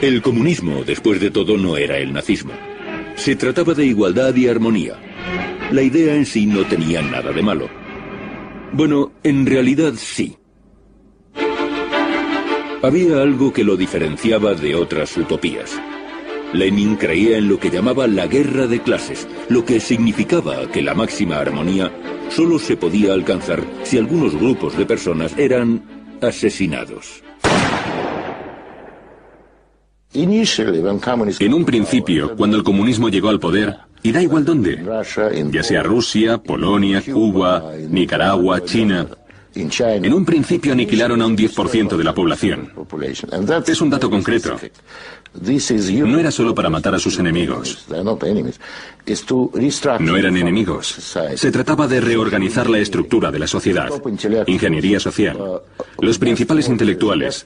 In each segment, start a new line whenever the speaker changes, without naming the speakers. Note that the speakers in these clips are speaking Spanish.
El comunismo, después de todo, no era el nazismo. Se trataba de igualdad y armonía. La idea en sí no tenía nada de malo. Bueno, en realidad sí. Había algo que lo diferenciaba de otras utopías. Lenin creía en lo que llamaba la guerra de clases, lo que significaba que la máxima armonía solo se podía alcanzar si algunos grupos de personas eran asesinados.
En un principio, cuando el comunismo llegó al poder, y da igual dónde, ya sea Rusia, Polonia, Cuba, Nicaragua, China, en un principio aniquilaron a un 10% de la población. Es un dato concreto. No era solo para matar a sus enemigos. No eran enemigos. Se trataba de reorganizar la estructura de la sociedad. Ingeniería social. Los principales intelectuales,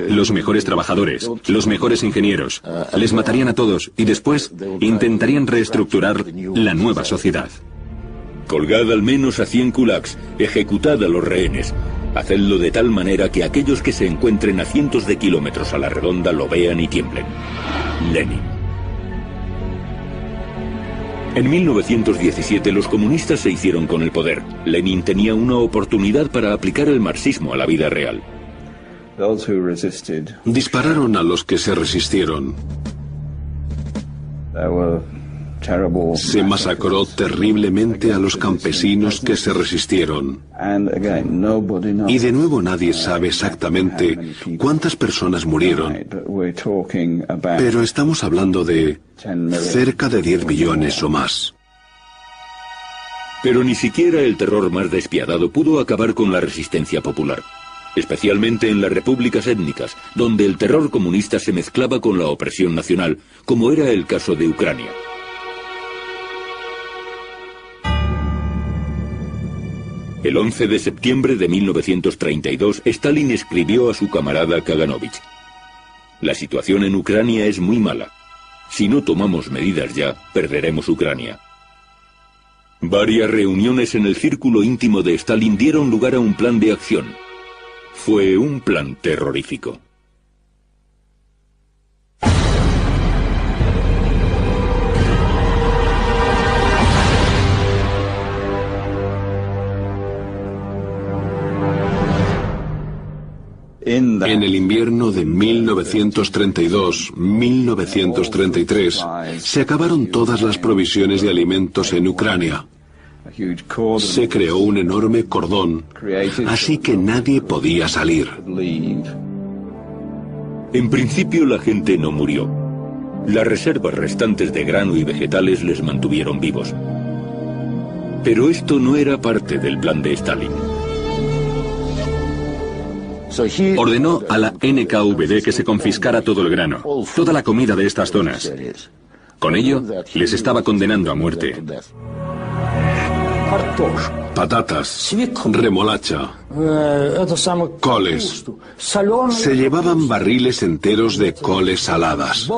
los mejores trabajadores, los mejores ingenieros, les matarían a todos y después intentarían reestructurar la nueva sociedad.
Colgad al menos a 100 kulaks, ejecutad a los rehenes. Hacedlo de tal manera que aquellos que se encuentren a cientos de kilómetros a la redonda lo vean y tiemblen. Lenin. En 1917 los comunistas se hicieron con el poder. Lenin tenía una oportunidad para aplicar el marxismo a la vida real.
Dispararon a los que se resistieron. Se masacró terriblemente a los campesinos que se resistieron. Y de nuevo nadie sabe exactamente cuántas personas murieron. Pero estamos hablando de cerca de 10 millones o más.
Pero ni siquiera el terror más despiadado pudo acabar con la resistencia popular. Especialmente en las repúblicas étnicas, donde el terror comunista se mezclaba con la opresión nacional, como era el caso de Ucrania. El 11 de septiembre de 1932, Stalin escribió a su camarada Kaganovich: la situación en Ucrania es muy mala. Si no tomamos medidas ya, perderemos Ucrania. Varias reuniones en el círculo íntimo de Stalin dieron lugar a un plan de acción. Fue un plan terrorífico.
En el invierno de 1932-1933 se acabaron todas las provisiones de alimentos en Ucrania. Se creó un enorme cordón, así que nadie podía salir.
En principio la gente no murió. Las reservas restantes de grano y vegetales les mantuvieron vivos. Pero esto no era parte del plan de Stalin.
Ordenó a la NKVD que se confiscara todo el grano, toda la comida de estas zonas. Con ello, les estaba condenando a muerte.
Patatas, remolacha, coles. Se llevaban barriles enteros de coles saladas.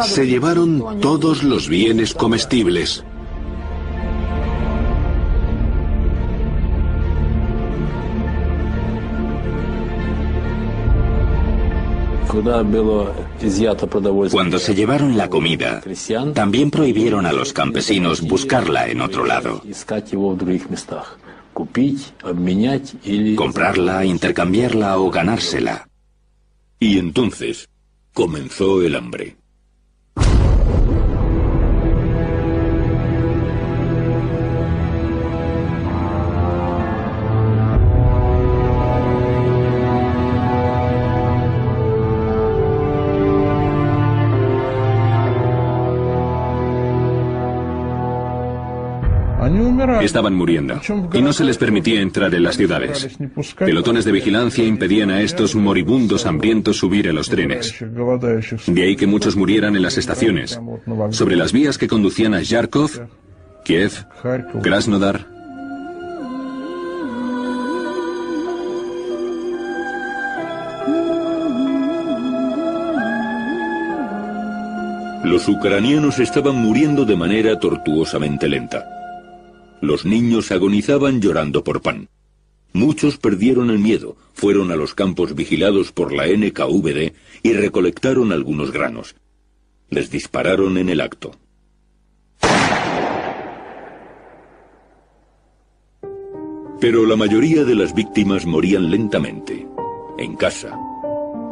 Se llevaron todos los bienes comestibles.
Cuando se llevaron la comida, también prohibieron a los campesinos buscarla en otro lado. Comprarla, intercambiarla o ganársela.
Y entonces comenzó el hambre.
Estaban muriendo, y no se les permitía entrar en las ciudades. Pelotones de vigilancia impedían a estos moribundos hambrientos subir a los trenes. De ahí que muchos murieran en las estaciones, sobre las vías que conducían a Yarkov, Kiev, Krasnodar. Los ucranianos estaban muriendo de manera tortuosamente lenta.
Los niños agonizaban llorando por pan. Muchos perdieron el miedo, fueron a los campos vigilados por la NKVD y recolectaron algunos granos. Les dispararon en el acto. Pero la mayoría de las víctimas morían lentamente, en casa.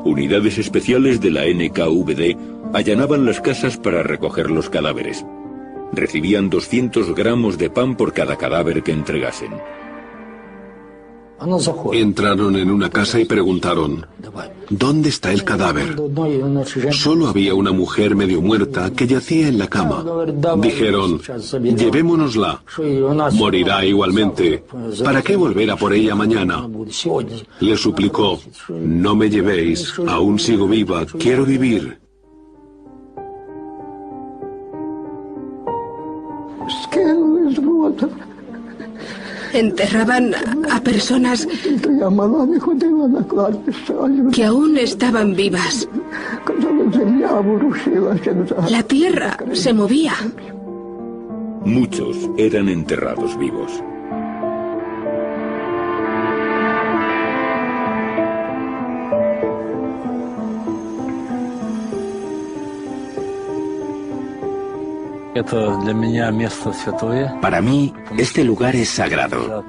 Unidades especiales de la NKVD allanaban las casas para recoger los cadáveres. Recibían 200 gramos de pan por cada cadáver que entregasen.
Entraron en una casa y preguntaron, ¿dónde está el cadáver? Solo había una mujer medio muerta que yacía en la cama. Dijeron, llevémonosla. Morirá igualmente. ¿Para qué volver a por ella mañana? Le suplicó, no me llevéis, aún sigo viva, quiero vivir.
Enterraban a personas que aún estaban vivas. La tierra se movía.
Muchos eran enterrados vivos.
Para mí, este lugar es sagrado,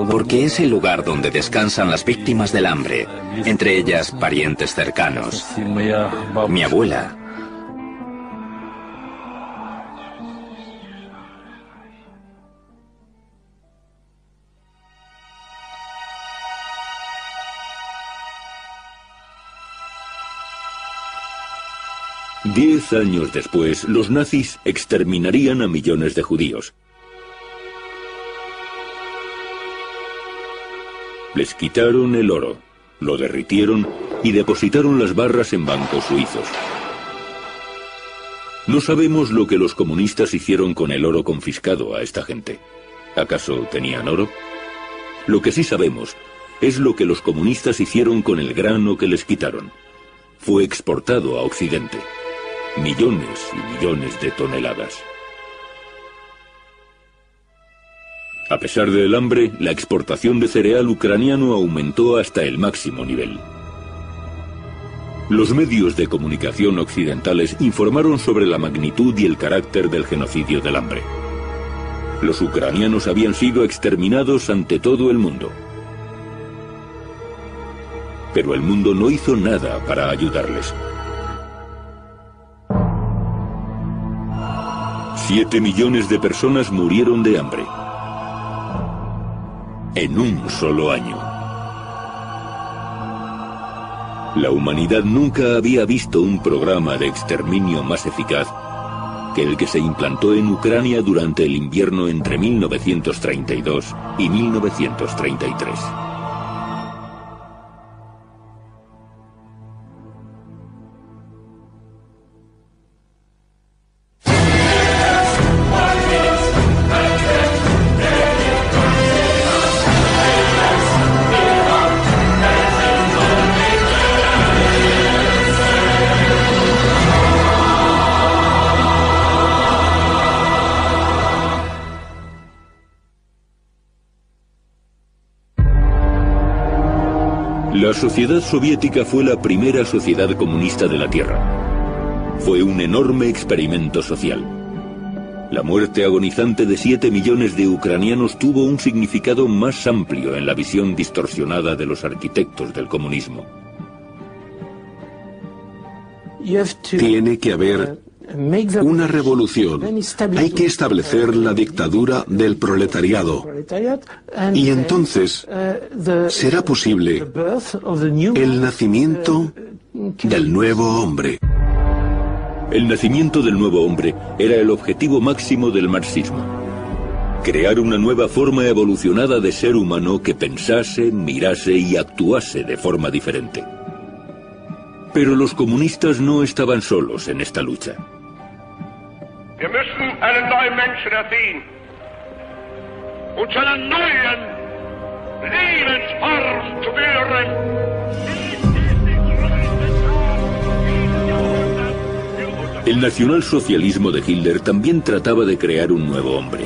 porque es el lugar donde descansan las víctimas del hambre, entre ellas parientes cercanos. Mi abuela.
Diez años después, los nazis exterminarían a millones de judíos. Les quitaron el oro, lo derritieron y depositaron las barras en bancos suizos. No sabemos lo que los comunistas hicieron con el oro confiscado a esta gente. ¿Acaso tenían oro? Lo que sí sabemos es lo que los comunistas hicieron con el grano que les quitaron. Fue exportado a Occidente. Millones y millones de toneladas. A pesar del hambre, la exportación de cereal ucraniano aumentó hasta el máximo nivel. Los medios de comunicación occidentales informaron sobre la magnitud y el carácter del genocidio del hambre. Los ucranianos habían sido exterminados ante todo el mundo. Pero el mundo no hizo nada para ayudarles. 7 millones de personas murieron de hambre. En un solo año. La humanidad nunca había visto un programa de exterminio más eficaz que el que se implantó en Ucrania durante el invierno entre 1932 y 1933. La sociedad soviética fue la primera sociedad comunista de la Tierra. Fue un enorme experimento social. La muerte agonizante de 7 millones de ucranianos tuvo un significado más amplio en la visión distorsionada de los arquitectos del comunismo.
Tiene que haber una revolución. Hay que establecer la dictadura del proletariado. Y entonces será posible el nacimiento del nuevo hombre.
El nacimiento del nuevo hombre era el objetivo máximo del marxismo. Crear una nueva forma evolucionada de ser humano que pensase, mirase y actuase de forma diferente. Pero los comunistas no estaban solos en esta lucha.
Wir müssen einen neuen Menschen erziehen und zu einer neuen Lebensform zu führen.
El nacionalsocialismo de Hitler también trataba de crear un nuevo hombre.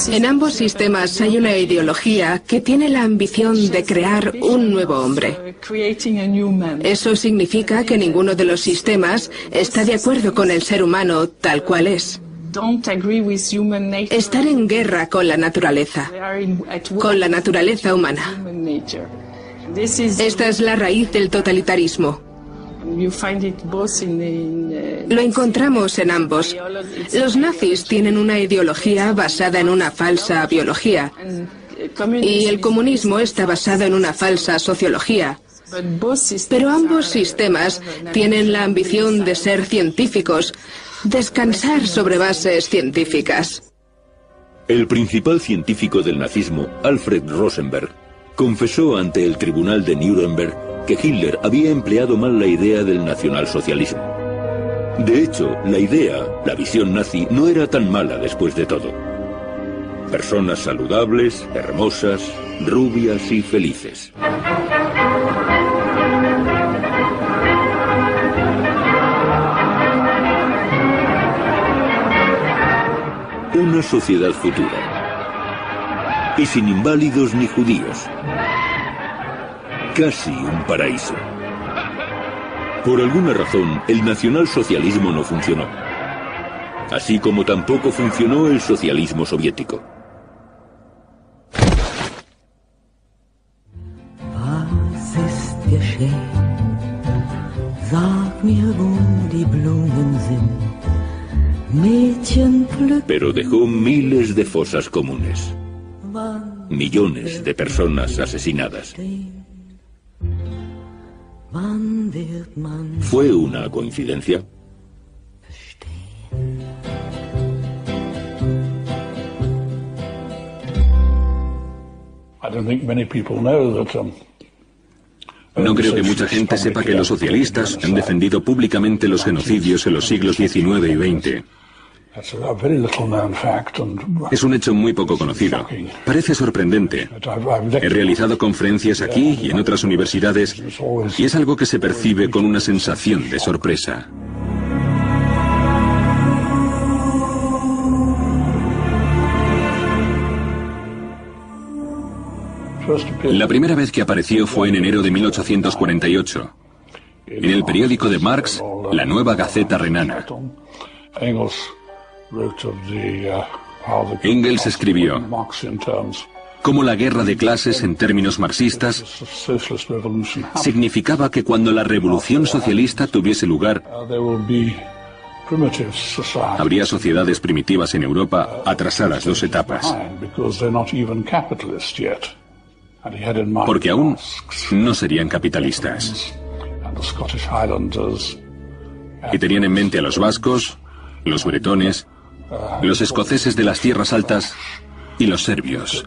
En ambos sistemas hay una ideología que tiene la ambición de crear un nuevo hombre. Eso significa que ninguno de los sistemas está de acuerdo con el ser humano tal cual es. Están en guerra con la naturaleza humana. Esta es la raíz del totalitarismo. Lo encontramos en ambos. Los nazis tienen una ideología basada en una falsa biología y el comunismo está basado en una falsa sociología. Pero ambos sistemas tienen la ambición de ser científicos, descansar sobre bases científicas.
El principal científico del nazismo, Alfred Rosenberg, confesó ante el tribunal de Nuremberg que Hitler había empleado mal la idea del nacionalsocialismo. De hecho, la visión nazi, no era tan mala después de todo. Personas saludables, hermosas, rubias y felices. Una sociedad futura. Y sin inválidos ni judíos. Casi un paraíso. Por alguna razón, el nacionalsocialismo no funcionó. Así como tampoco funcionó el socialismo soviético. Pero dejó miles de fosas comunes. Millones de personas asesinadas. ¿Fue una coincidencia?
No creo que mucha gente sepa que los socialistas han defendido públicamente los genocidios en los siglos XIX y XX. Es un hecho muy poco conocido. Parece sorprendente. He realizado conferencias aquí y en otras universidades y es algo que se percibe con una sensación de sorpresa. La primera vez que apareció fue en enero de 1848, en el periódico de Marx, La Nueva Gaceta Renana. Engels escribió cómo la guerra de clases en términos marxistas significaba que cuando la revolución socialista tuviese lugar, habría sociedades primitivas en Europa atrasadas 2 etapas. Porque aún no serían capitalistas. Y tenían en mente a los vascos, los bretones, los escoceses de las tierras altas y los serbios.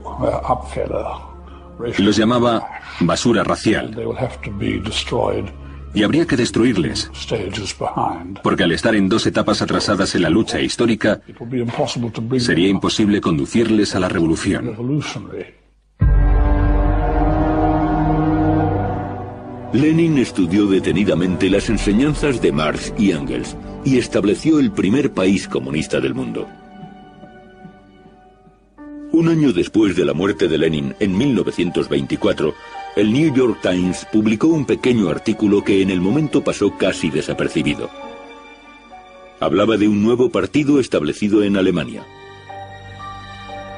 Los llamaba basura racial. Y habría que destruirles, porque al estar en 2 etapas atrasadas en la lucha histórica, sería imposible conducirles a la revolución.
Lenin estudió detenidamente las enseñanzas de Marx y Engels y estableció el primer país comunista del mundo. Un año después de la muerte de Lenin, en 1924, el New York Times publicó un pequeño artículo que en el momento pasó casi desapercibido. Hablaba de un nuevo partido establecido en Alemania.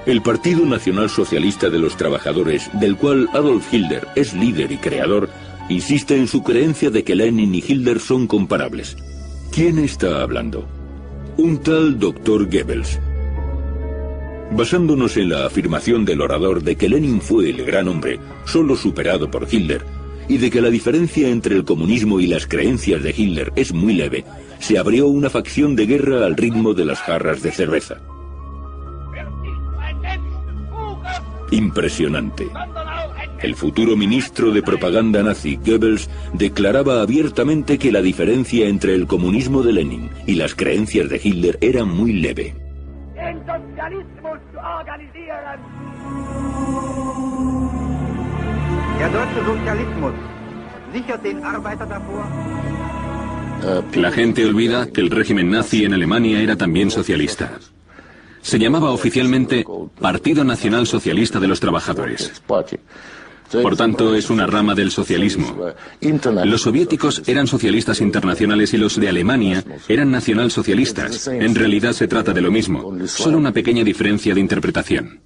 El Partido Nacional Socialista de los Trabajadores, del cual Adolf Hitler es líder y creador, insiste en su creencia de que Lenin y Hitler son comparables. ¿Quién está hablando? Un tal Dr. Goebbels. Basándonos en la afirmación del orador de que Lenin fue el gran hombre, solo superado por Hitler, y de que la diferencia entre el comunismo y las creencias de Hitler es muy leve, se abrió una facción de guerra al ritmo de las jarras de cerveza. Impresionante. El futuro ministro de propaganda nazi, Goebbels, declaraba abiertamente que la diferencia entre el comunismo de Lenin y las creencias de Hitler era muy leve.
Der deutsche Sozialismus
La gente olvida que el régimen nazi en Alemania era también socialista. Se llamaba oficialmente Partido Nacional Socialista de los Trabajadores. Por tanto, es una rama del socialismo. Los soviéticos eran socialistas internacionales y los de Alemania eran nacionalsocialistas. En realidad se trata de lo mismo, solo una pequeña diferencia de interpretación.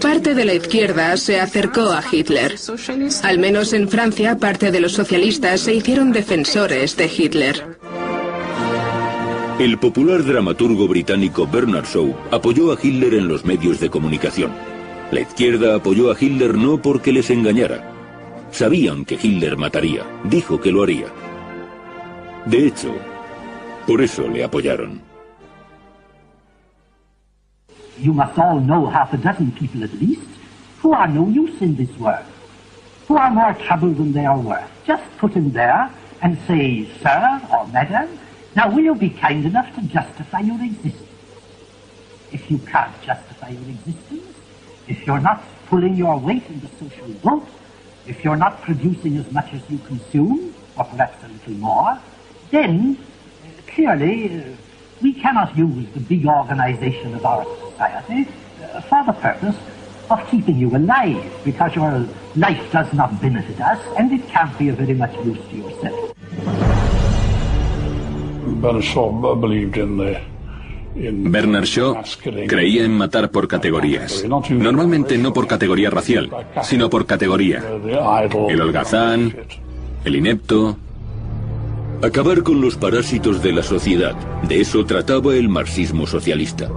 Parte de la izquierda se acercó a Hitler. Al menos en Francia, parte de los socialistas se hicieron defensores de Hitler.
El popular dramaturgo británico Bernard Shaw apoyó a Hitler en los medios de comunicación. La izquierda apoyó a Hitler no porque les engañara. Sabían que Hitler mataría. Dijo que lo haría. De hecho, por eso le apoyaron.
You must all know half a dozen people at least who are no use in this world, who are more trouble than they are worth. Just put him there and say, sir or madam, now will you be kind enough to justify your existence? If you can't justify your existence, if you're not pulling your weight in the social boat, if you're not producing as much as you consume, or perhaps a little more, then clearly we cannot use the big organization of our society for the purpose of keeping you alive, because your life does not benefit us and it can't be of very much use to yourself.
Bernard Shaw creía en matar por categorías. Normalmente no por categoría racial, sino por categoría. El holgazán, el inepto.
Acabar con los parásitos de la sociedad. De eso trataba el marxismo socialista.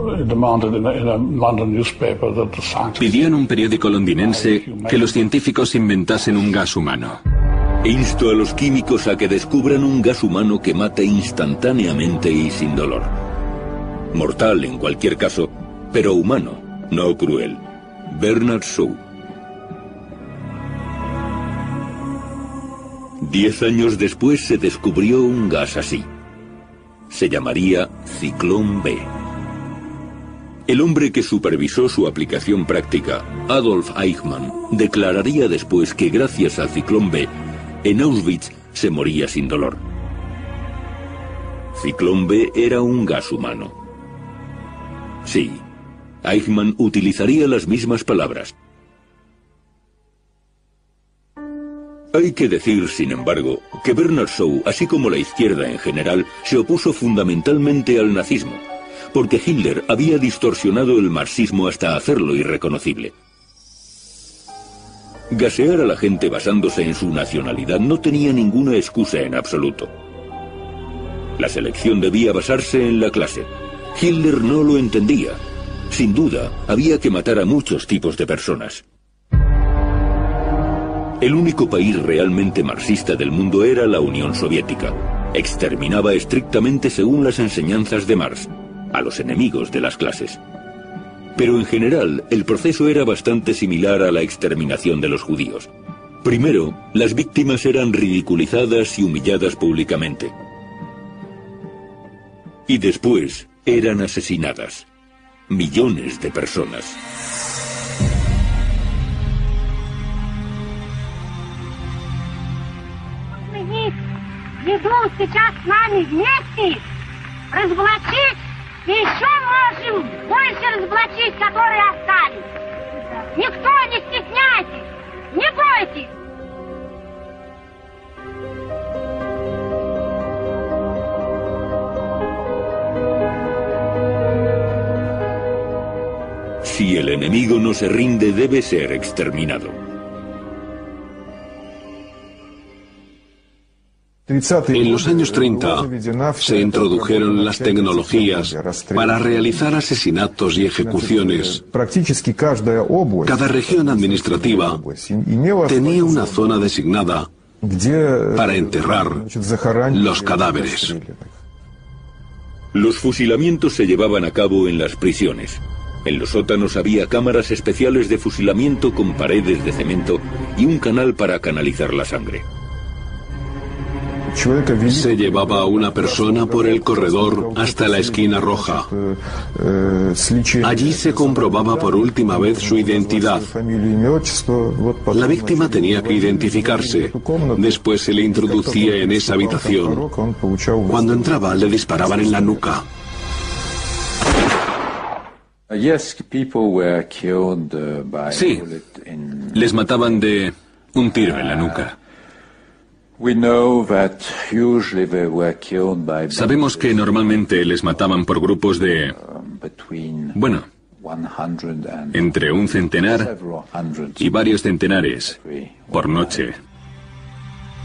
Pidió en un periódico londinense que los científicos inventasen un gas humano.
Insto a los químicos a que descubran un gas humano que mate instantáneamente y sin dolor. Mortal en cualquier caso, pero humano, no cruel. Bernard Shaw. 10 años después se descubrió un gas así. Se llamaría Ciclón B. El hombre que supervisó su aplicación práctica, Adolf Eichmann, declararía después que gracias al Ciclón B, en Auschwitz se moría sin dolor. Ciclón B era un gas humano. Sí, Eichmann utilizaría las mismas palabras. Hay que decir, sin embargo, que Bernard Shaw, así como la izquierda en general, se opuso fundamentalmente al nazismo, porque Hitler había distorsionado el marxismo hasta hacerlo irreconocible. Gasear a la gente basándose en su nacionalidad no tenía ninguna excusa en absoluto. La selección debía basarse en la clase. Hitler no lo entendía. Sin duda, había que matar a muchos tipos de personas. El único país realmente marxista del mundo era la Unión Soviética. Exterminaba estrictamente según las enseñanzas de Marx, a los enemigos de las clases. Pero en general, el proceso era bastante similar a la exterminación de los judíos. Primero, las víctimas eran ridiculizadas y humilladas públicamente. Y después, eran asesinadas. Millones de personas.
Ведут сейчас с нами вместе разоблачить и еще можем больше разоблачить, которые остались. Никто не стесняйтесь, не бойтесь.
Si el enemigo no se rinde, debe ser exterminado.
En los años 30 se introdujeron las tecnologías para realizar asesinatos y ejecuciones. Cada región administrativa tenía una zona designada para enterrar los cadáveres.
Los fusilamientos se llevaban a cabo en las prisiones. En los sótanos había cámaras especiales de fusilamiento con paredes de cemento y un canal para canalizar la sangre.
Se llevaba a una persona por el corredor hasta la esquina roja. Allí se comprobaba por última vez su identidad. La víctima tenía que identificarse. Después se le introducía en esa habitación. Cuando entraba, le disparaban en la nuca.
Sí, les mataban de un tiro en la nuca. Sabemos que normalmente les mataban por grupos de, bueno, entre un centenar y varios centenares por noche.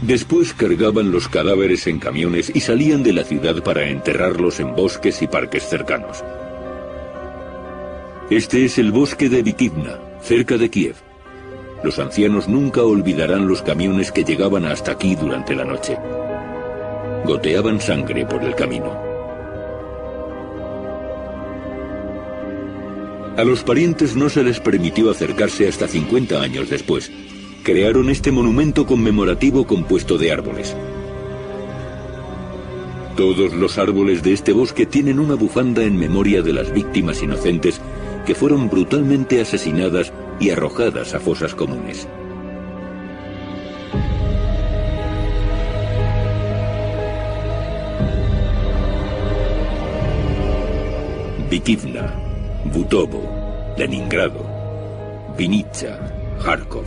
Después cargaban los cadáveres en camiones y salían de la ciudad para enterrarlos en bosques y parques cercanos. Este es el bosque de Vikivna, cerca de Kiev. Los ancianos nunca olvidarán los camiones que llegaban hasta aquí durante la noche. Goteaban sangre por el camino. A los parientes no se les permitió acercarse hasta 50 años después. Crearon este monumento conmemorativo compuesto de árboles. Todos los árboles de este bosque tienen una bufanda en memoria de las víctimas inocentes que fueron brutalmente asesinadas y arrojadas a fosas comunes. Vikivna, Butovo, Leningrado, Vinitsa, Kharkov.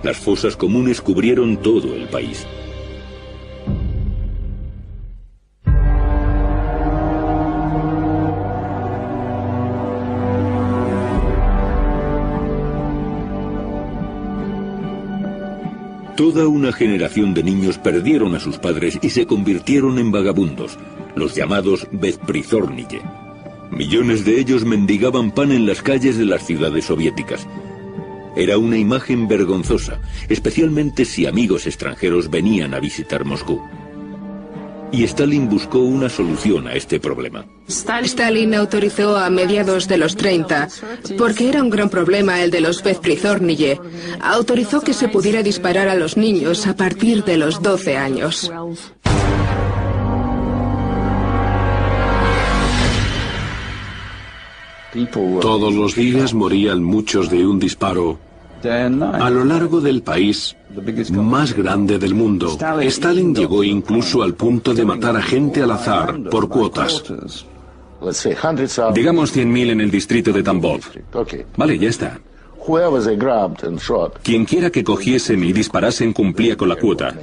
Las fosas comunes cubrieron todo el país. Toda una generación de niños perdieron a sus padres y se convirtieron en vagabundos, los llamados Besprizornije. Millones de ellos mendigaban pan en las calles de las ciudades soviéticas. Era una imagen vergonzosa, especialmente si amigos extranjeros venían a visitar Moscú. Y Stalin buscó una solución a este problema.
Stalin autorizó a mediados de los 30, porque era un gran problema el de los Besprizornije, autorizó que se pudiera disparar a los niños a partir de los 12 años.
Todos los días morían muchos de un disparo. A lo largo del país más grande del mundo, Stalin llegó incluso al punto de matar a gente al azar por cuotas.
Digamos 100.000 en el distrito de Tambov. Vale, ya está. Quien quiera que cogiesen y disparasen cumplía con la cuota.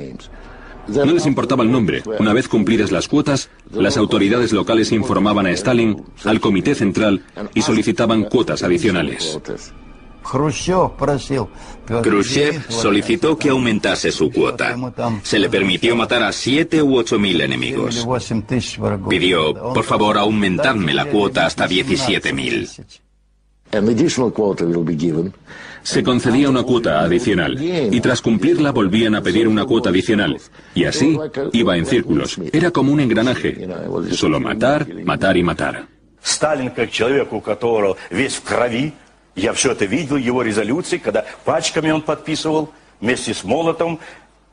No les importaba el nombre. Una vez cumplidas las cuotas, las autoridades locales informaban a Stalin, al Comité Central, y solicitaban cuotas adicionales.
Khrushchev solicitó que aumentase su cuota. Se le permitió matar a 7 u 8.000 enemigos. Pidió, por favor, aumentadme la cuota hasta 17.000.
Se concedía una cuota adicional, y tras cumplirla volvían a pedir una cuota adicional, y así iba en círculos. Era como un engranaje. Solo matar, matar y matar.
Сталин, как человек, у которого весь в крови, я все это видел, его резолюции, когда пачками он подписывал вместе с Молотовым,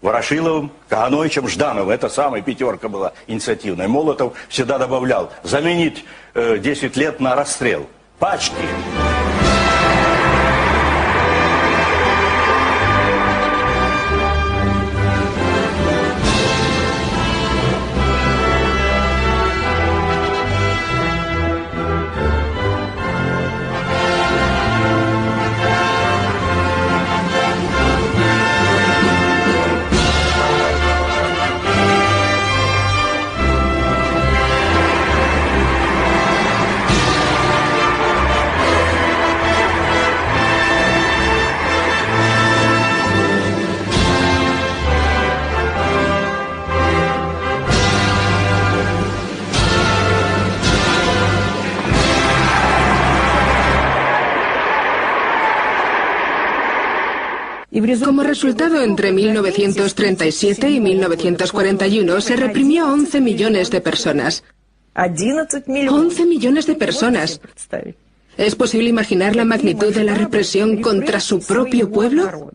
Ворошиловым, Кагановичем, Ждановым. Это самая пятерка была инициативная. Молотов всегда добавлял заменить 10 лет на расстрел. Пачки.
Como resultado, entre 1937 y 1941 se reprimió a 11 millones de personas. 11 millones de personas. ¿Es posible imaginar la magnitud de la represión contra su propio pueblo?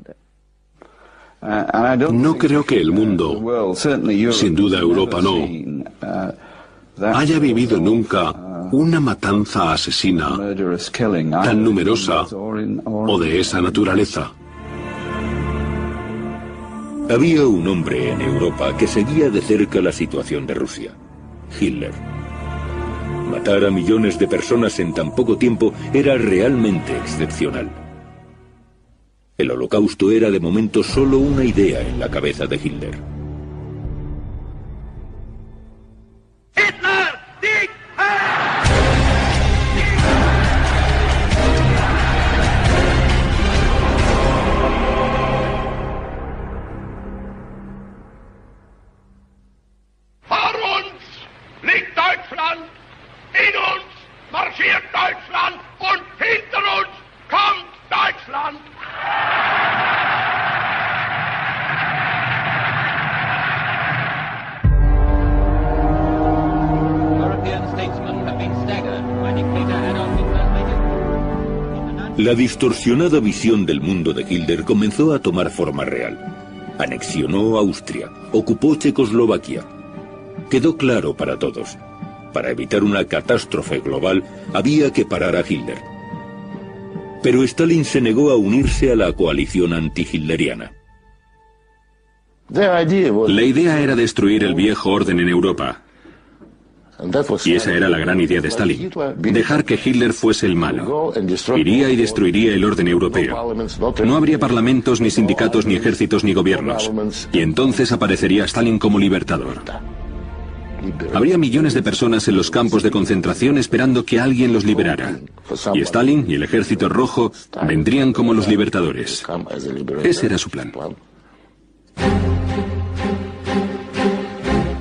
No creo que el mundo, sin duda Europa no, haya vivido nunca una matanza asesina tan numerosa o de esa naturaleza.
Había un hombre en Europa que seguía de cerca la situación de Rusia: Hitler. Matar a millones de personas en tan poco tiempo era realmente excepcional. El Holocausto era de momento solo una idea en la cabeza de Hitler.
Vor uns liegt Deutschland, in uns marschiert Deutschland und hinter uns kommt Deutschland.
La distorsionada visión del mundo de Hitler comenzó a tomar forma real. Anexionó Austria, ocupó Checoslovaquia. Quedó claro para todos: para evitar una catástrofe global había que parar a Hitler. Pero Stalin se negó a unirse a la coalición anti-hitleriana.
La idea era destruir el viejo orden en Europa. Y esa era la gran idea de Stalin: dejar que Hitler fuese el malo. Iría y destruiría el orden europeo. No habría parlamentos, ni sindicatos, ni ejércitos, ni gobiernos. Y entonces aparecería Stalin como libertador. Habría millones de personas en los campos de concentración esperando que alguien los liberara. Y Stalin y el Ejército Rojo vendrían como los libertadores. Ese era su plan.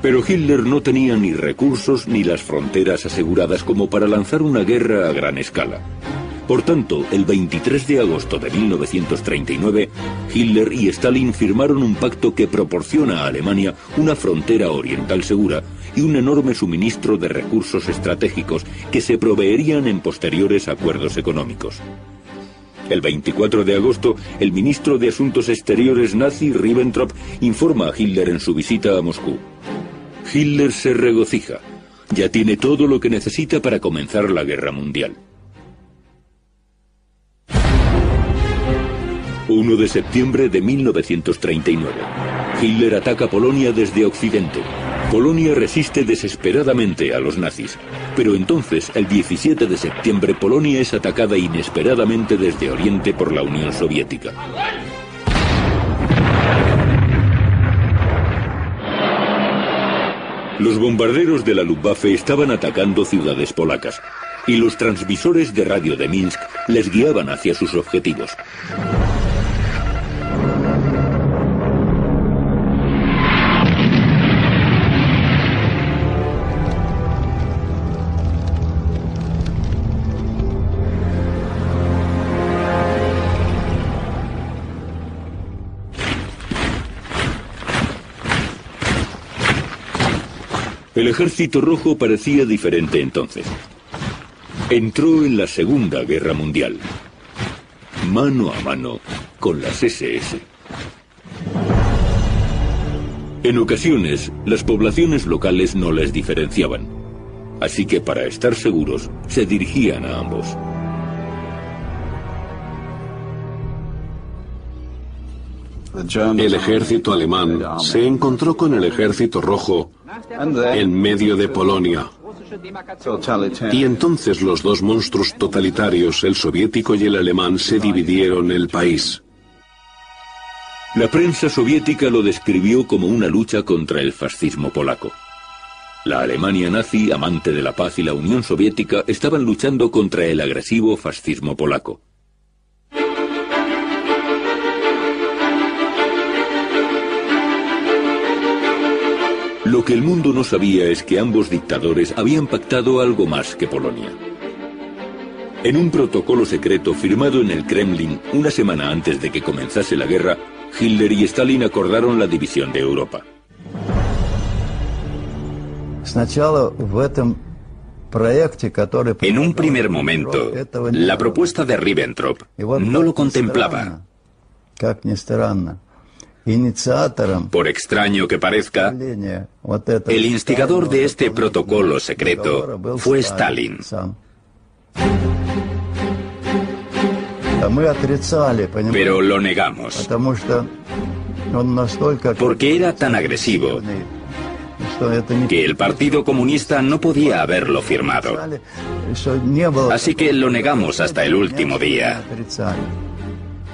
Pero Hitler no tenía ni recursos ni las fronteras aseguradas como para lanzar una guerra a gran escala. Por tanto, el 23 de agosto de 1939, Hitler y Stalin firmaron un pacto que proporciona a Alemania una frontera oriental segura y un enorme suministro de recursos estratégicos que se proveerían en posteriores acuerdos económicos. El 24 de agosto, el ministro de Asuntos Exteriores nazi Ribbentrop informa a Hitler en su visita a Moscú. Hitler se regocija. Ya tiene todo lo que necesita para comenzar la guerra mundial. 1 de septiembre de 1939. Hitler ataca Polonia desde Occidente. Polonia resiste desesperadamente a los nazis. Pero entonces, el 17 de septiembre, Polonia es atacada inesperadamente desde Oriente por la Unión Soviética. Los bombarderos de la Luftwaffe estaban atacando ciudades polacas, y los transmisores de radio de Minsk les guiaban hacia sus objetivos. El Ejército Rojo parecía diferente entonces. Entró en la Segunda Guerra Mundial, mano a mano con las SS. En ocasiones, las poblaciones locales no les diferenciaban, así que para estar seguros, se dirigían a ambos.
El ejército alemán se encontró con el ejército rojo en medio de Polonia. Y entonces los dos monstruos totalitarios, el soviético y el alemán, se dividieron el país.
La prensa soviética lo describió como una lucha contra el fascismo polaco. La Alemania nazi, amante de la paz, y la Unión Soviética estaban luchando contra el agresivo fascismo polaco. Lo que el mundo no sabía es que ambos dictadores habían pactado algo más que Polonia. En un protocolo secreto firmado en el Kremlin una semana antes de que comenzase la guerra, Hitler y Stalin acordaron la división de Europa.
En un primer momento, la propuesta de Ribbentrop no lo contemplaba. Por extraño que parezca, el instigador de este protocolo secreto fue Stalin. Pero lo negamos, porque era tan agresivo que el Partido Comunista no podía haberlo firmado. Así que lo negamos hasta el último día.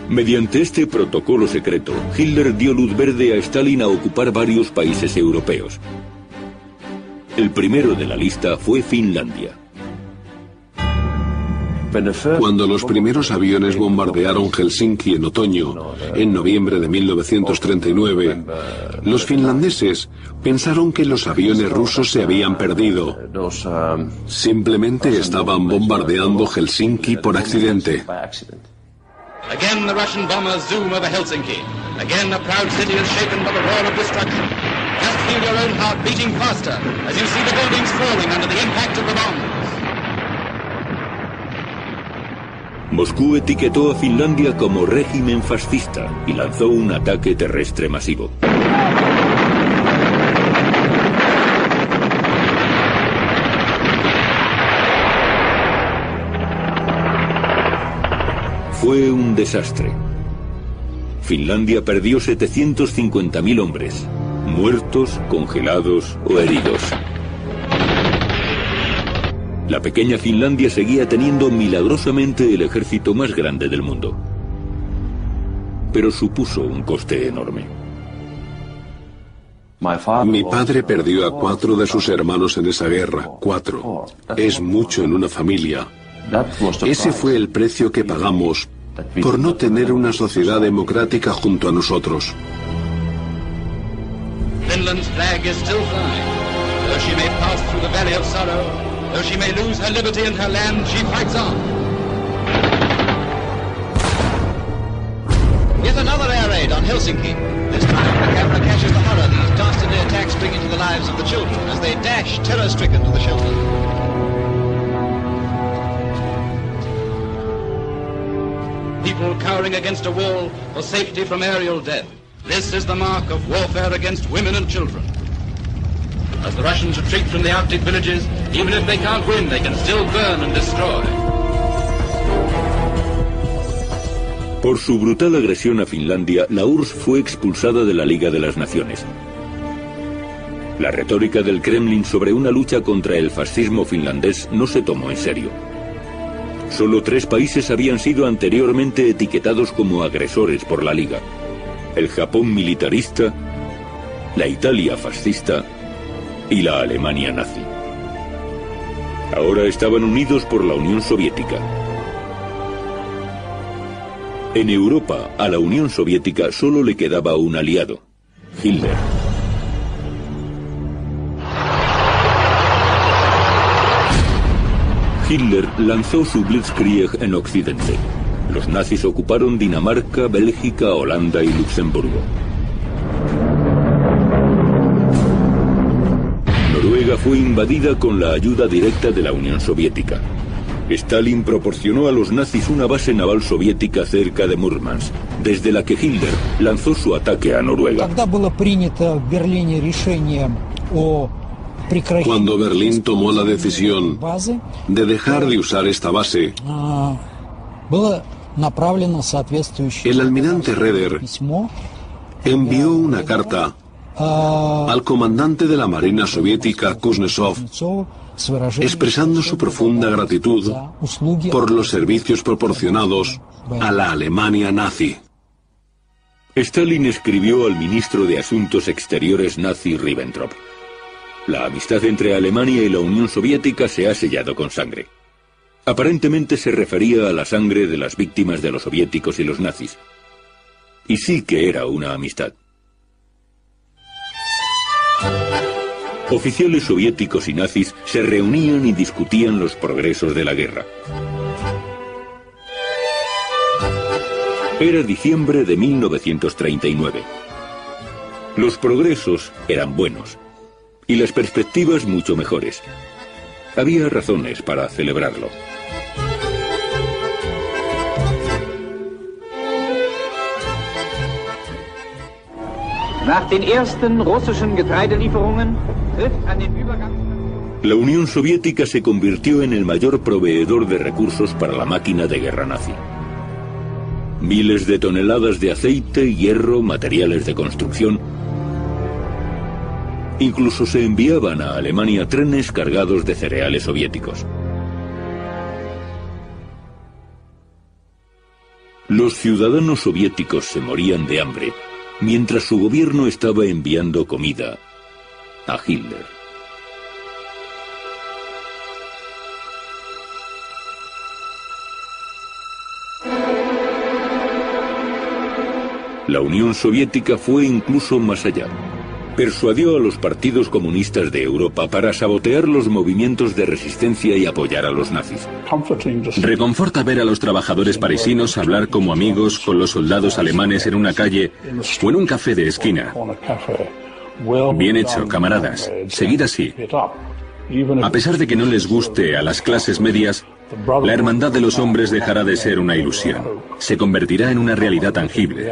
Mediante este protocolo secreto, Hitler dio luz verde a Stalin a ocupar varios países europeos. El primero de la lista fue Finlandia.
Cuando los primeros aviones bombardearon Helsinki en otoño, en noviembre de 1939, los finlandeses pensaron que los aviones rusos se habían perdido. Simplemente estaban bombardeando Helsinki por accidente.
Again the Russian bombers zoom over Helsinki. Again a proud city is shaken by the roar of destruction. Just feel your own heart beating faster as you see the buildings falling under the impact of the bombs.
Moscú etiquetó a Finlandia como régimen fascista y lanzó un ataque terrestre masivo. Fue un desastre. Finlandia perdió 750.000 hombres, muertos, congelados o heridos. La pequeña Finlandia seguía teniendo milagrosamente el ejército más grande del mundo. Pero supuso un coste enorme.
Mi padre perdió a 4 de sus hermanos en esa guerra. 4. Es mucho en una familia. Ese fue el precio que pagamos por no tener una sociedad democrática junto a nosotros.
Finland's flag is still flying. Though she may pass through the valley of sorrow, though she may lose her liberty and her land, she fights on. Yet another air raid on Helsinki. This time the camera catches the horror these dastardly attacks bring into the lives of the children as they dash terror-stricken to the shelter. People cowering against a wall for safety from aerial death. This is the mark of warfare against women and children. As the Russians retreat from the Arctic villages, even if they can't win, they can still burn and destroy.
Por su brutal agresión a Finlandia, la URSS fue expulsada de la Liga de las Naciones. La retórica del Kremlin sobre una lucha contra el fascismo finlandés no se tomó en serio. Solo 3 países habían sido anteriormente etiquetados como agresores por la Liga: el Japón militarista, la Italia fascista y la Alemania nazi. Ahora estaban unidos por la Unión Soviética. En Europa, a la Unión Soviética solo le quedaba un aliado: Hitler. Hitler lanzó su Blitzkrieg en Occidente. Los nazis ocuparon Dinamarca, Bélgica, Holanda y Luxemburgo. Noruega fue invadida con la ayuda directa de la Unión Soviética. Stalin proporcionó a los nazis una base naval soviética cerca de Murmansk, desde la que Hitler lanzó su ataque a Noruega.
Cuando Berlín tomó la decisión de dejar de usar esta base, el almirante Raeder envió una carta al comandante de la Marina soviética, Kuznetsov, expresando su profunda gratitud por los servicios proporcionados a la Alemania nazi.
Stalin escribió al ministro de Asuntos Exteriores nazi Ribbentrop: la amistad entre Alemania y la Unión Soviética se ha sellado con sangre. Aparentemente se refería a la sangre de las víctimas de los soviéticos y los nazis. Y sí que era una amistad. Oficiales soviéticos y nazis se reunían y discutían los progresos de la guerra. Era diciembre de 1939. Los progresos eran buenos y las perspectivas mucho mejores. Había razones para celebrarlo.
Nach den ersten russischen Getreidelieferungen tritt an den Übergang.
La Unión Soviética se convirtió en el mayor proveedor de recursos para la máquina de guerra nazi. Miles de toneladas de aceite, hierro, materiales de construcción. Incluso se enviaban a Alemania trenes cargados de cereales soviéticos. Los ciudadanos soviéticos se morían de hambre, mientras su gobierno estaba enviando comida a Hitler. La Unión Soviética fue incluso más allá. Persuadió a los partidos comunistas de Europa para sabotear los movimientos de resistencia y apoyar a los nazis.
Reconforta ver a los trabajadores parisinos hablar como amigos con los soldados alemanes en una calle o en un café de esquina. Bien hecho, camaradas. Seguid así. A pesar de que no les guste a las clases medias, la hermandad de los hombres dejará de ser una ilusión. Se convertirá en una realidad tangible.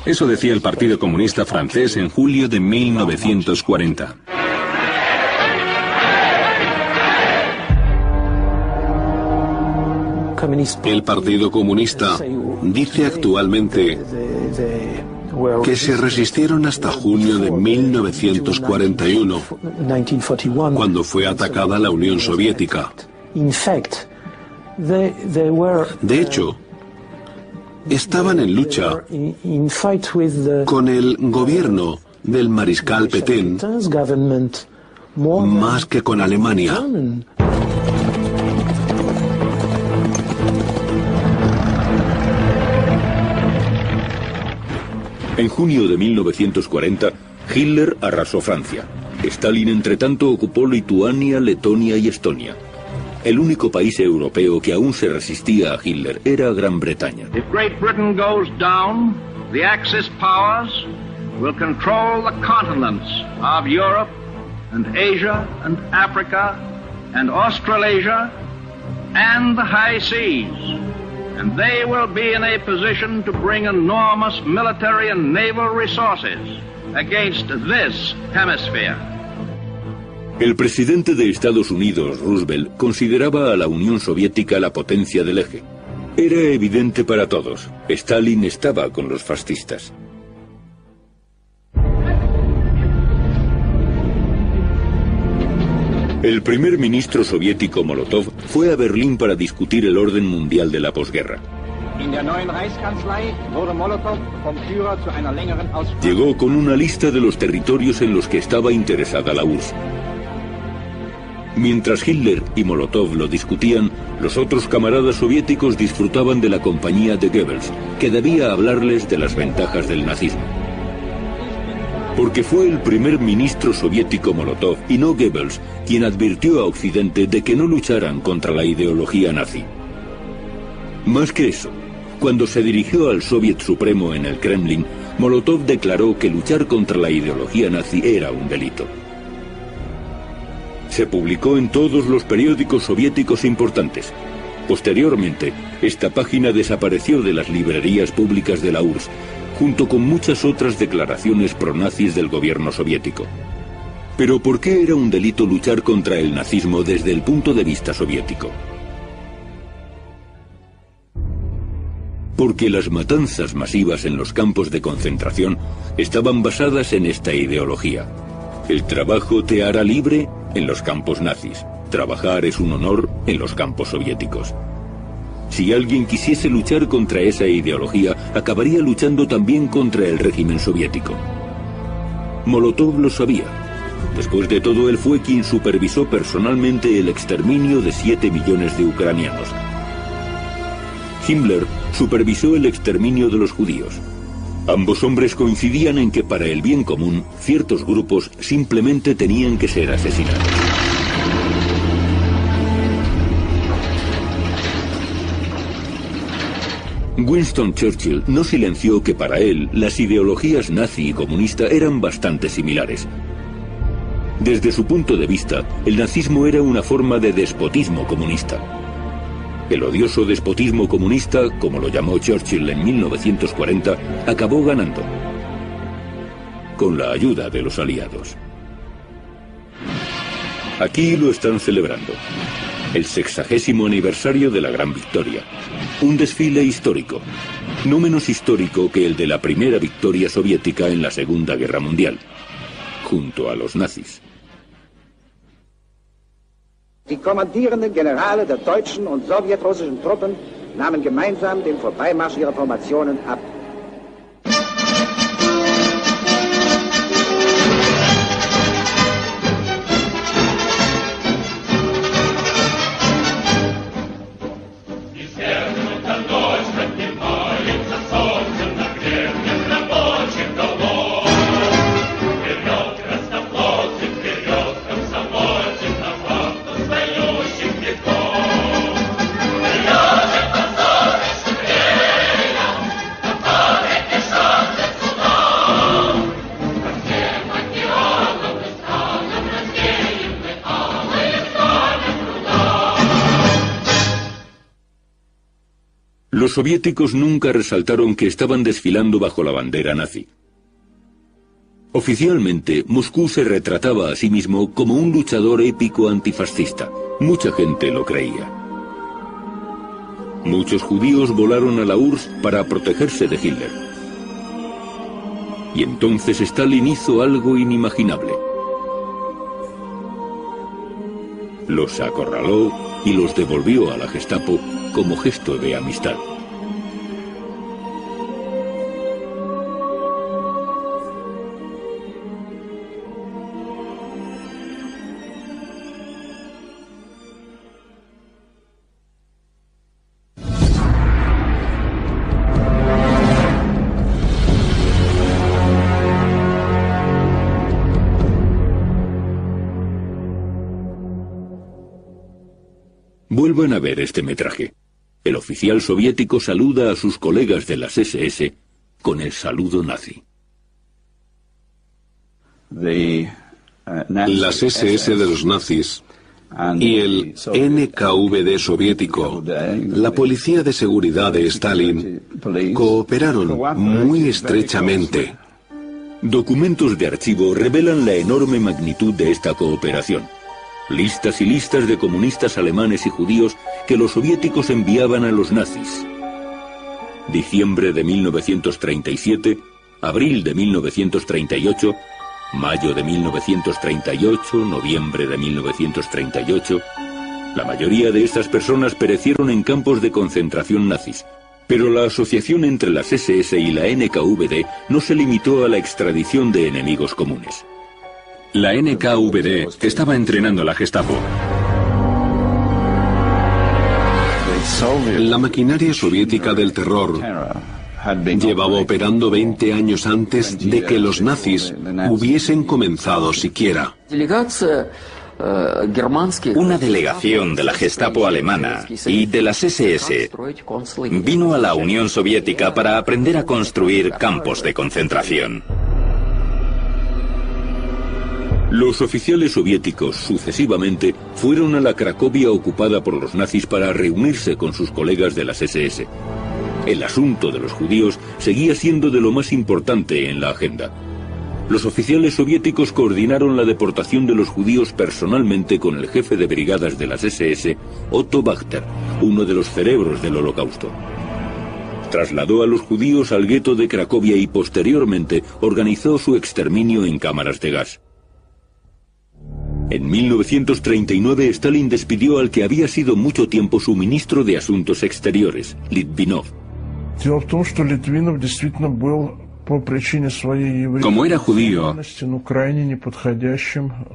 Eso decía el Partido Comunista francés en julio de 1940.
El Partido Comunista dice actualmente que se resistieron hasta junio de 1941, cuando fue atacada la Unión Soviética. De hecho, estaban en lucha con el gobierno del mariscal Petain más que con Alemania.
En junio de 1940, Hitler arrasó Francia. Stalin, entretanto, ocupó Lituania, Letonia y Estonia. El único país europeo que aún se resistía a Hitler era Gran Bretaña.
If Great Britain goes down, the Axis powers will control the continents of Europe and Asia and Africa and Australasia and the high seas. And they will be in a position to bring enormous military and naval resources against this hemisphere.
El presidente de Estados Unidos, Roosevelt, consideraba a la Unión Soviética la potencia del eje. Era evidente para todos. Stalin estaba con los fascistas. El primer ministro soviético Molotov fue a Berlín para discutir el orden mundial de la posguerra. Llegó con una lista de los territorios en los que estaba interesada la URSS. Mientras Hitler y Molotov lo discutían, los otros camaradas soviéticos disfrutaban de la compañía de Goebbels, que debía hablarles de las ventajas del nazismo. Porque fue el primer ministro soviético Molotov y no Goebbels quien advirtió a Occidente de que no lucharan contra la ideología nazi. Más que eso, cuando se dirigió al Soviet Supremo en el Kremlin, Molotov declaró que luchar contra la ideología nazi era un delito. Se publicó en todos los periódicos soviéticos importantes. Posteriormente, esta página desapareció de las librerías públicas de la URSS, junto con muchas otras declaraciones pronazis del gobierno soviético. Pero ¿por qué era un delito luchar contra el nazismo desde el punto de vista soviético? Porque las matanzas masivas en los campos de concentración estaban basadas en esta ideología. El trabajo te hará libre en los campos nazis. Trabajar es un honor en los campos soviéticos. Si alguien quisiese luchar contra esa ideología, acabaría luchando también contra el régimen soviético. Molotov lo sabía. Después de todo, él fue quien supervisó personalmente el exterminio de 7 millones de ucranianos. Himmler supervisó el exterminio de los judíos. Ambos hombres coincidían en que para el bien común, ciertos grupos simplemente tenían que ser asesinados. Winston Churchill no silenció que para él las ideologías nazi y comunista eran bastante similares. Desde su punto de vista, el nazismo era una forma de despotismo comunista. El odioso despotismo comunista, como lo llamó Churchill en 1940, acabó ganando, con la ayuda de los aliados. Aquí lo están celebrando. El 60º aniversario de la Gran Victoria. Un desfile histórico, no menos histórico que el de la primera victoria soviética en la Segunda Guerra Mundial, junto a los nazis.
Die kommandierenden Generale der deutschen und sowjetrussischen Truppen nahmen gemeinsam den Vorbeimarsch ihrer Formationen ab.
Los soviéticos nunca resaltaron que estaban desfilando bajo la bandera nazi. Oficialmente, Moscú se retrataba a sí mismo como un luchador épico antifascista. Mucha gente lo creía. Muchos judíos volaron a la URSS para protegerse de Hitler. Y entonces Stalin hizo algo inimaginable. Los acorraló y los devolvió a la Gestapo como gesto de amistad. Vuelvan a ver este metraje. El oficial soviético saluda a sus colegas de las SS con el saludo nazi.
Las SS de los nazis y el NKVD soviético, la policía de seguridad de Stalin, cooperaron muy estrechamente.
Documentos de archivo revelan la enorme magnitud de esta cooperación. Listas y listas de comunistas alemanes y judíos que los soviéticos enviaban a los nazis. Diciembre de 1937, abril de 1938, mayo de 1938, noviembre de 1938. La mayoría de estas personas perecieron en campos de concentración nazis. Pero la asociación entre las SS y la NKVD no se limitó a la extradición de enemigos comunes.
La NKVD estaba entrenando a la Gestapo.
La maquinaria soviética del terror llevaba operando 20 años antes de que los nazis hubiesen comenzado siquiera.
Una delegación de la Gestapo alemana y de las SS vino a la Unión Soviética para aprender a construir campos de concentración.
Los oficiales soviéticos, sucesivamente, fueron a la Cracovia ocupada por los nazis para reunirse con sus colegas de las SS. El asunto de los judíos seguía siendo de lo más importante en la agenda. Los oficiales soviéticos coordinaron la deportación de los judíos personalmente con el jefe de brigadas de las SS, Otto Wachter, uno de los cerebros del Holocausto. Trasladó a los judíos al gueto de Cracovia y posteriormente organizó su exterminio en cámaras de gas. En 1939 Stalin despidió al que había sido mucho tiempo su ministro de Asuntos Exteriores, Litvinov.
Como era judío,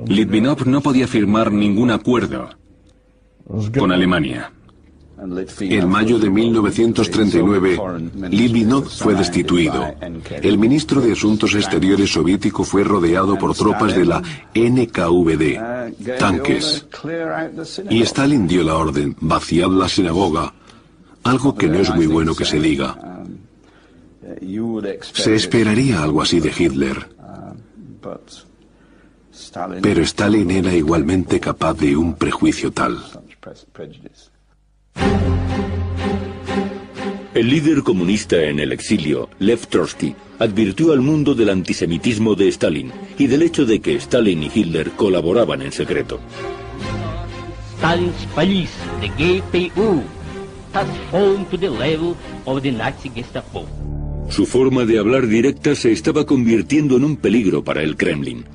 Litvinov no podía firmar ningún acuerdo con Alemania.
En mayo de 1939, Litvinov fue destituido. El ministro de Asuntos Exteriores soviético fue rodeado por tropas de la NKVD, tanques. Y Stalin dio la orden: vaciad la sinagoga, algo que no es muy bueno que se diga. Se esperaría algo así de Hitler, pero Stalin era igualmente capaz de un prejuicio tal.
El líder comunista en el exilio, Lev Trotsky, advirtió al mundo del antisemitismo de Stalin y del hecho de que Stalin y Hitler colaboraban en secreto.
Stalin's police, the GPU, has fallen to the level of the Nazi Gestapo.
Su forma de hablar directa se estaba convirtiendo en un peligro para el Kremlin.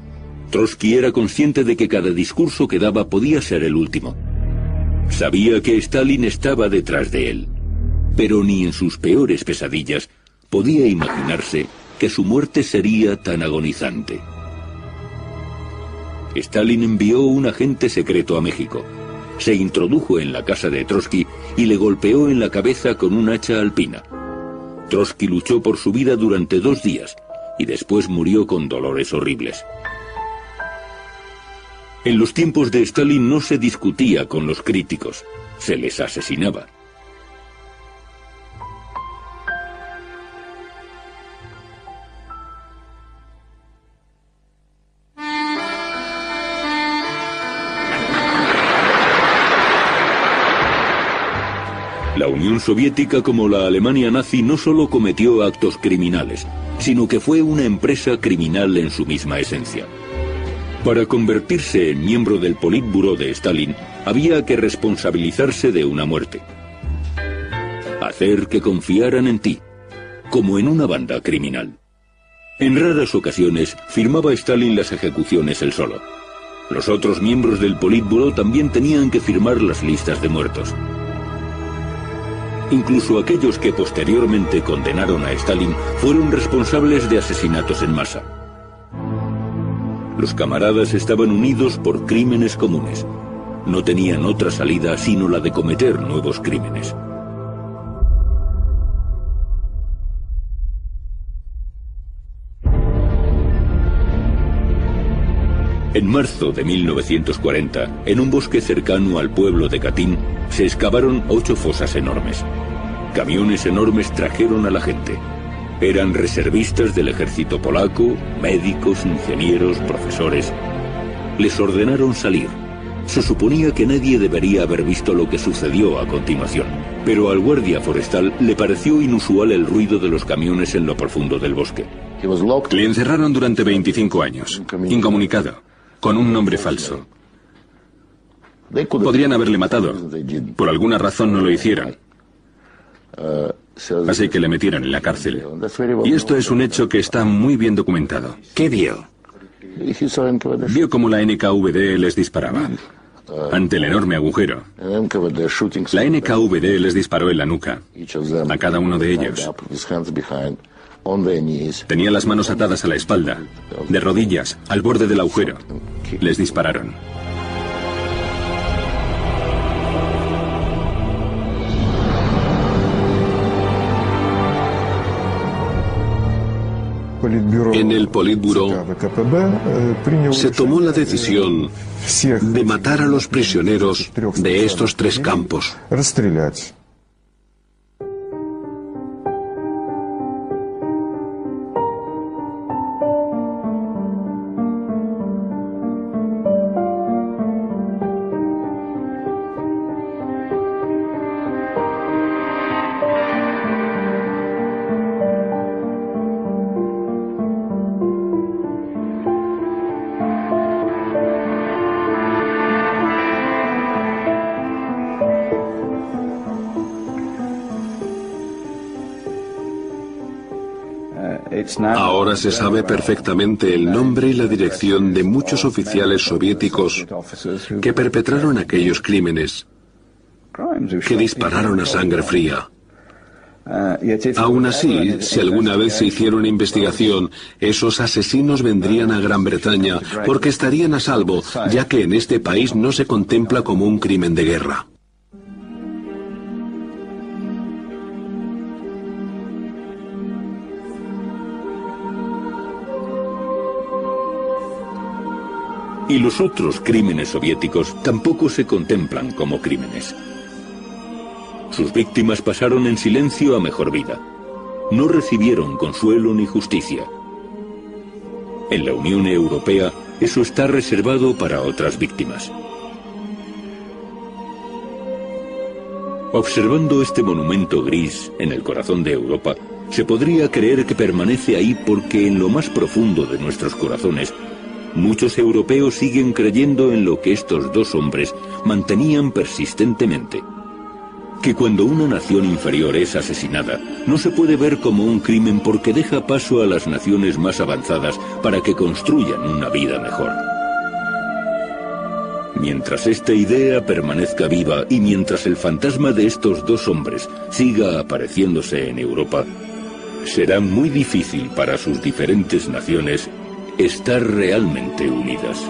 Trotsky era consciente de que cada discurso que daba podía ser el último. Sabía que Stalin estaba detrás de él, pero ni en sus peores pesadillas podía imaginarse que su muerte sería tan agonizante. Stalin envió un agente secreto a México. Se introdujo en la casa de Trotsky y le golpeó en la cabeza con un hacha alpina. Trotsky luchó por su vida durante 2 días y después murió con dolores horribles. En los tiempos de Stalin no se discutía con los críticos, se les asesinaba. La Unión Soviética, como la Alemania nazi, no solo cometió actos criminales, sino que fue una empresa criminal en su misma esencia. Para convertirse en miembro del Politburó de Stalin, había que responsabilizarse de una muerte. Hacer que confiaran en ti, como en una banda criminal. En raras ocasiones, firmaba Stalin las ejecuciones él solo. Los otros miembros del Politburó también tenían que firmar las listas de muertos. Incluso aquellos que posteriormente condenaron a Stalin fueron responsables de asesinatos en masa. Los camaradas estaban unidos por crímenes comunes. No tenían otra salida sino la de cometer nuevos crímenes. En marzo de 1940, en un bosque cercano al pueblo de Katyn, se excavaron 8 fosas enormes. Camiones enormes trajeron a la gente. Eran reservistas del ejército polaco, médicos, ingenieros, profesores. Les ordenaron salir. Se suponía que nadie debería haber visto lo que sucedió a continuación, pero al guardia forestal le pareció inusual el ruido de los camiones en lo profundo del bosque.
Le encerraron durante 25 años, incomunicado, con un nombre falso. Podrían haberle matado. Por alguna razón no lo hicieron. Así que le metieron en la cárcel. Y esto es un hecho que está muy bien documentado.
¿Qué vio?
Vio cómo la NKVD les disparaba. Ante el enorme agujero. La NKVD les disparó en la nuca. A cada uno de ellos. Tenía las manos atadas a la espalda, de rodillas, al borde del agujero. Les dispararon.
En el Politburó se tomó la decisión de matar a los prisioneros de estos 3 campos. Ahora se sabe perfectamente el nombre y la dirección de muchos oficiales soviéticos que perpetraron aquellos crímenes, que dispararon a sangre fría. Aún así, si alguna vez se hiciera una investigación, esos asesinos vendrían a Gran Bretaña porque estarían a salvo, ya que en este país no se contempla como un crimen de guerra.
Y los otros crímenes soviéticos tampoco se contemplan como crímenes. Sus víctimas pasaron en silencio a mejor vida. No recibieron consuelo ni justicia. En la Unión Europea, eso está reservado para otras víctimas. Observando este monumento gris en el corazón de Europa, se podría creer que permanece ahí porque en lo más profundo de nuestros corazones, muchos europeos siguen creyendo en lo que estos dos hombres mantenían persistentemente. Que cuando una nación inferior es asesinada, no se puede ver como un crimen porque deja paso a las naciones más avanzadas para que construyan una vida mejor. Mientras esta idea permanezca viva y mientras el fantasma de estos dos hombres siga apareciéndose en Europa, será muy difícil para sus diferentes naciones estar realmente unidas.